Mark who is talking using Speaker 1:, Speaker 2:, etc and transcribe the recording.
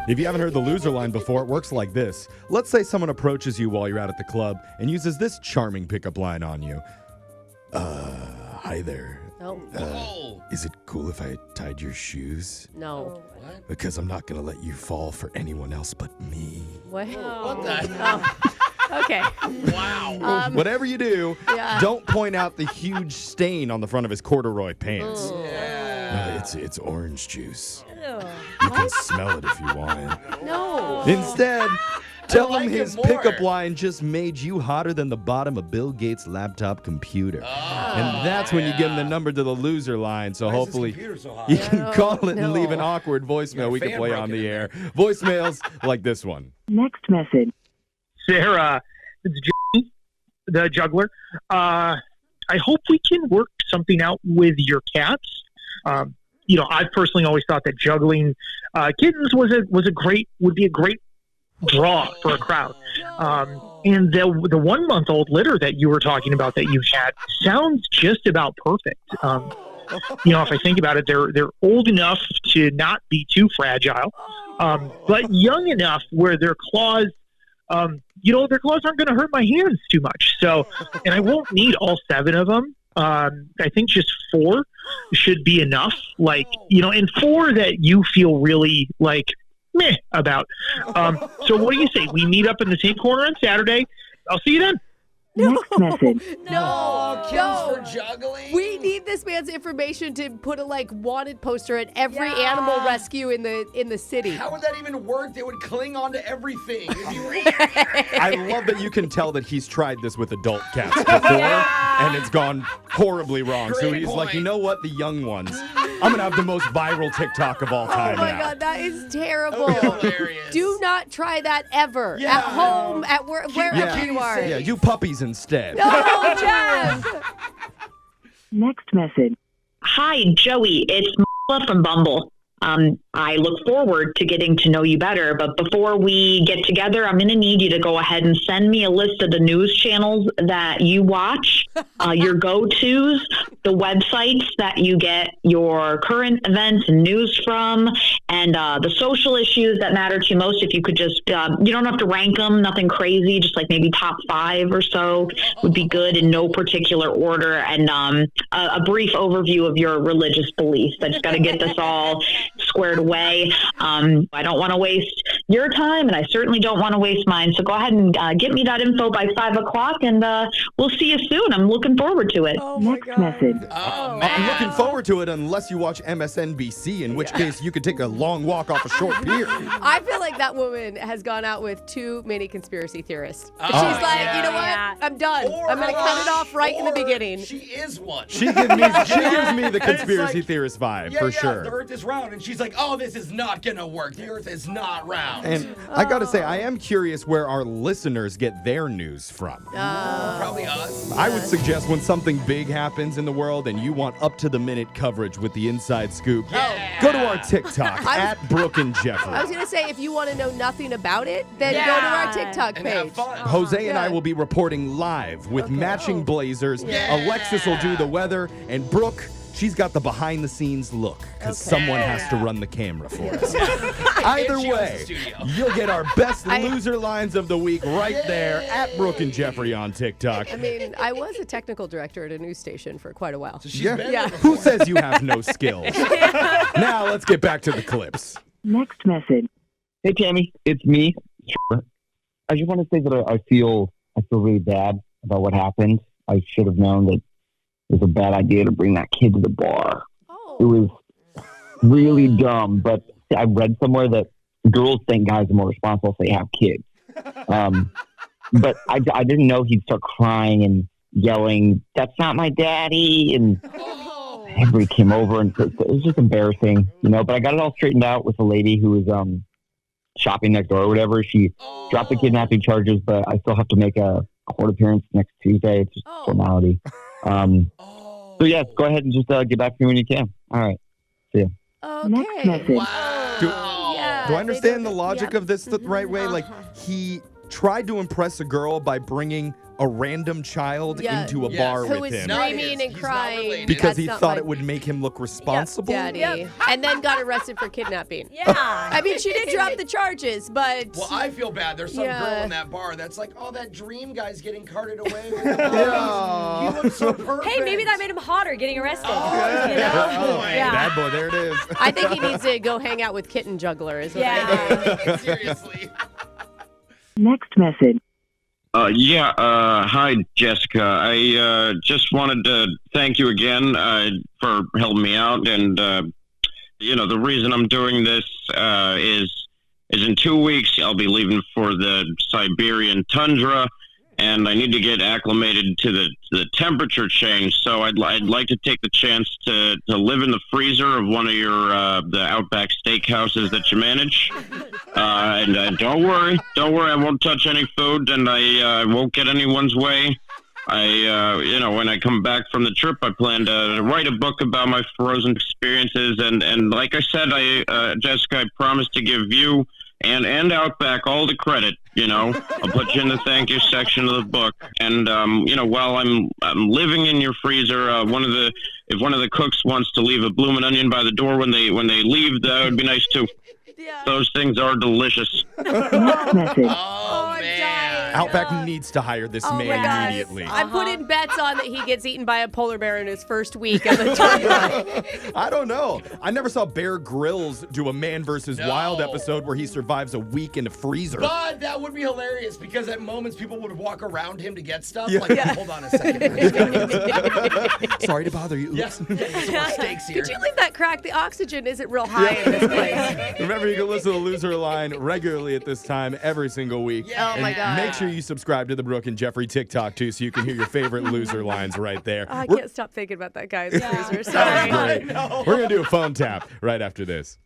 Speaker 1: If you haven't heard the loser line before, it works like this. Let's say someone approaches you while you're out at the club and uses this charming pickup line on you. Hi there.
Speaker 2: No.
Speaker 1: Is it cool if I tied your shoes?
Speaker 2: No.
Speaker 3: What?
Speaker 1: Because I'm not going to let you fall for anyone else but me.
Speaker 2: What?
Speaker 3: What the hell?
Speaker 2: Okay.
Speaker 3: Wow.
Speaker 1: Whatever you do, don't point out the huge stain on the front of his corduroy pants.
Speaker 3: Yeah.
Speaker 1: No, it's orange juice.
Speaker 2: Ew.
Speaker 1: You can smell it if you want it.
Speaker 2: No.
Speaker 1: Instead, tell
Speaker 3: like
Speaker 1: him
Speaker 3: it
Speaker 1: his
Speaker 3: more.
Speaker 1: pickup line just made you hotter than the bottom of Bill Gates' laptop computer. And that's when you give him the number to the loser line. So
Speaker 3: Why is this
Speaker 1: hopefully
Speaker 3: computer so hot?
Speaker 1: you can call it and
Speaker 2: No.
Speaker 1: leave an awkward voicemail we can
Speaker 3: fan
Speaker 1: play on
Speaker 3: broken
Speaker 1: the
Speaker 3: in
Speaker 1: air. Voicemails like this one.
Speaker 4: Next message.
Speaker 5: Sarah, it's Johnny, the juggler. I hope we can work something out with your cats. I've personally always thought that juggling kittens would be a great draw for a crowd. And the 1 month old litter that you were talking about that you had sounds just about perfect. If I think about it, they're old enough to not be too fragile, but young enough where their claws aren't going to hurt my hands too much. So, and I won't need all 7 of them. I think just 4 should be enough. And 4 that you feel really meh about. So what do you say? We meet up in the same corner on Saturday. I'll see you then.
Speaker 4: Next message.
Speaker 2: No.
Speaker 3: Kittens for juggling?
Speaker 2: We need this man's information to put a wanted poster at every animal rescue in the city.
Speaker 3: How would that even work? They would cling onto everything. It'd be weird.
Speaker 1: I love that you can tell that he's tried this with adult cats before, and it's gone horribly wrong. So
Speaker 3: Great
Speaker 1: he's like,
Speaker 3: point.
Speaker 1: you know what? The young ones. I'm going to have the most viral TikTok of all time
Speaker 2: Oh my
Speaker 1: now.
Speaker 2: God, that is terrible.
Speaker 3: That would be hilarious.
Speaker 2: Do not try that ever.
Speaker 3: Yeah.
Speaker 2: At home, at work, wherever you are.
Speaker 1: Yeah, you puppies instead.
Speaker 2: No, Jeff.
Speaker 4: Next message.
Speaker 6: Hi, Joey. It's Marla from Bumble. I look forward to getting to know you better, but before we get together, I'm going to need you to go ahead and send me a list of the news channels that you watch, your go-tos, the websites that you get your current events and news from, and the social issues that matter to you most. If you could just, you don't have to rank them, nothing crazy, just maybe top 5 or so would be good in no particular order, and a brief overview of your religious beliefs. I just got to get this all squared away. I don't want to waste your time, and I certainly don't want to waste mine. So go ahead and get me that info by 5 o'clock, and we'll see you soon. I'm looking forward to it.
Speaker 2: Oh my
Speaker 4: Next
Speaker 2: God.
Speaker 4: message.
Speaker 3: Oh,
Speaker 1: I'm
Speaker 3: man.
Speaker 1: looking forward to it unless you watch MSNBC, in which case you could take a long walk off a short pier.
Speaker 2: I feel like that woman has gone out with too many conspiracy theorists.
Speaker 3: Oh,
Speaker 2: She's like,
Speaker 3: yeah.
Speaker 2: you know what? I'm done.
Speaker 3: Or-
Speaker 2: I'm going to cut it off right in the
Speaker 3: or
Speaker 2: beginning.
Speaker 3: She is one.
Speaker 1: She gives me the
Speaker 3: it's
Speaker 1: conspiracy
Speaker 3: like-
Speaker 1: theorist vibe,
Speaker 3: Yeah,
Speaker 1: for
Speaker 3: yeah,
Speaker 1: sure.
Speaker 3: the Earth is round, and she's like, "Oh, this is not gonna work. The Earth is not round."
Speaker 1: And I gotta say, I am curious where our listeners get their news from.
Speaker 3: Probably us.
Speaker 1: I would suggest when something big happens in the world and you want up-to-the-minute coverage with the inside scoop, go to our TikTok, at Brooke and Jeffrey.
Speaker 2: I was going to say, if you want to know nothing about it, then go to our TikTok
Speaker 3: And have
Speaker 2: page.
Speaker 3: fun.
Speaker 1: Jose and I
Speaker 2: Yeah.
Speaker 1: will be reporting live with matching blazers.
Speaker 3: Yeah.
Speaker 1: Alexis will do the weather, and Brooke, she's got the behind-the-scenes look because someone has to run the camera for us. Either
Speaker 3: And she owns the
Speaker 1: way,
Speaker 3: studio.
Speaker 1: you'll get our best loser lines of the week right there at Brooke and Jeffrey on TikTok.
Speaker 2: I mean, I was a technical director at a news station for quite a while.
Speaker 3: So she's
Speaker 1: Yeah.
Speaker 3: been
Speaker 2: Yeah.
Speaker 3: there before.
Speaker 1: Who says you have no skills? Now let's get back to the clips.
Speaker 4: Next message.
Speaker 7: Hey, Tammy, it's me. I just want to say that I feel really bad about what happened. I should have known that it was a bad idea to bring that kid to the bar. It was really dumb, but I read somewhere that girls think guys are more responsible if they have kids. But I didn't know he'd start crying and yelling, "That's not my daddy," and everybody came over, and it was just embarrassing, But I got it all straightened out with a lady who was shopping next door or whatever. She dropped the kidnapping charges, but I still have to make a court appearance next Tuesday. It's just a formality. So yes, go ahead and just get back to me when you can. All right. See ya.
Speaker 4: Next
Speaker 2: Okay.
Speaker 4: message.
Speaker 3: Wow.
Speaker 2: Yeah,
Speaker 1: Do I
Speaker 2: they
Speaker 1: understand the
Speaker 2: don't-
Speaker 1: logic
Speaker 2: yeah.
Speaker 1: of this the right way? Like, he tried to impress a girl by bringing a random child
Speaker 2: Yeah.
Speaker 1: into a
Speaker 3: Yes.
Speaker 1: bar
Speaker 2: Who
Speaker 1: with
Speaker 2: was
Speaker 1: him
Speaker 3: Not
Speaker 2: screaming
Speaker 3: his.
Speaker 2: and
Speaker 3: He's not
Speaker 2: crying
Speaker 3: related.
Speaker 1: because
Speaker 2: That's
Speaker 1: he
Speaker 2: not
Speaker 1: thought
Speaker 2: my
Speaker 1: it would make him look responsible.
Speaker 2: daddy,
Speaker 8: Yep.
Speaker 2: and then got arrested for kidnapping.
Speaker 8: Yeah.
Speaker 2: I mean, she did drop the charges, but
Speaker 3: Well, I feel bad. There's some
Speaker 2: Yeah.
Speaker 3: girl in that bar that's like, oh, that dream guy's getting carted away. With the bodies. He looks so perfect.
Speaker 8: Hey, maybe that made him hotter getting arrested.
Speaker 3: Oh,
Speaker 8: you know?
Speaker 3: boy.
Speaker 8: Yeah.
Speaker 1: Bad boy, there it is.
Speaker 2: I think he needs to go hang out with Kitten Juggler. Is what I think.
Speaker 8: Yeah.
Speaker 3: Seriously.
Speaker 4: Next message.
Speaker 9: Hi, Jessica. I just wanted to thank you again for helping me out. And, the reason I'm doing this is in 2 weeks I'll be leaving for the Siberian tundra, and I need to get acclimated to the temperature change. So I'd like to take the chance to live in the freezer of one of your the Outback steakhouses that you manage. And don't worry, I won't touch any food, and I won't get anyone's way. When I come back from the trip, I plan to write a book about my frozen experiences, and like I said, Jessica, I promise to give you and Outback all the credit. I'll put you in the thank you section of the book. And while I'm living in your freezer, if one of the cooks wants to leave a bloomin' onion by the door when they leave, that would be nice too.
Speaker 2: Yeah.
Speaker 9: Those things are delicious.
Speaker 4: Next message.
Speaker 3: Oh,
Speaker 2: I'm
Speaker 3: man.
Speaker 2: dying.
Speaker 1: Outback needs to hire this
Speaker 2: Oh my
Speaker 1: man
Speaker 2: God.
Speaker 1: immediately.
Speaker 2: I'm putting bets on that he gets eaten by a polar bear in his first week of the tundra.
Speaker 1: I don't know. I never saw Bear Grylls do a Man versus Wild episode where he survives a week in a freezer.
Speaker 3: But that would be hilarious because at moments people would walk around him to get stuff.
Speaker 1: Yeah.
Speaker 3: Like, hold on a second.
Speaker 1: Sorry to bother you.
Speaker 3: Yes, there's more stakes here.
Speaker 2: Could you leave that crack? The oxygen isn't real high in this place.
Speaker 1: Remember, you can listen to Loser Line regularly at this time every single week.
Speaker 3: Yeah.
Speaker 2: Oh my
Speaker 1: And
Speaker 2: God.
Speaker 1: Make sure you subscribe to the Brooke and Jeffrey TikTok too, so you can hear your favorite loser lines right there.
Speaker 2: Oh, I
Speaker 1: We're-
Speaker 2: can't stop thinking about that guy in the freezer. Sorry.
Speaker 1: Great. We're gonna do a phone tap right after this.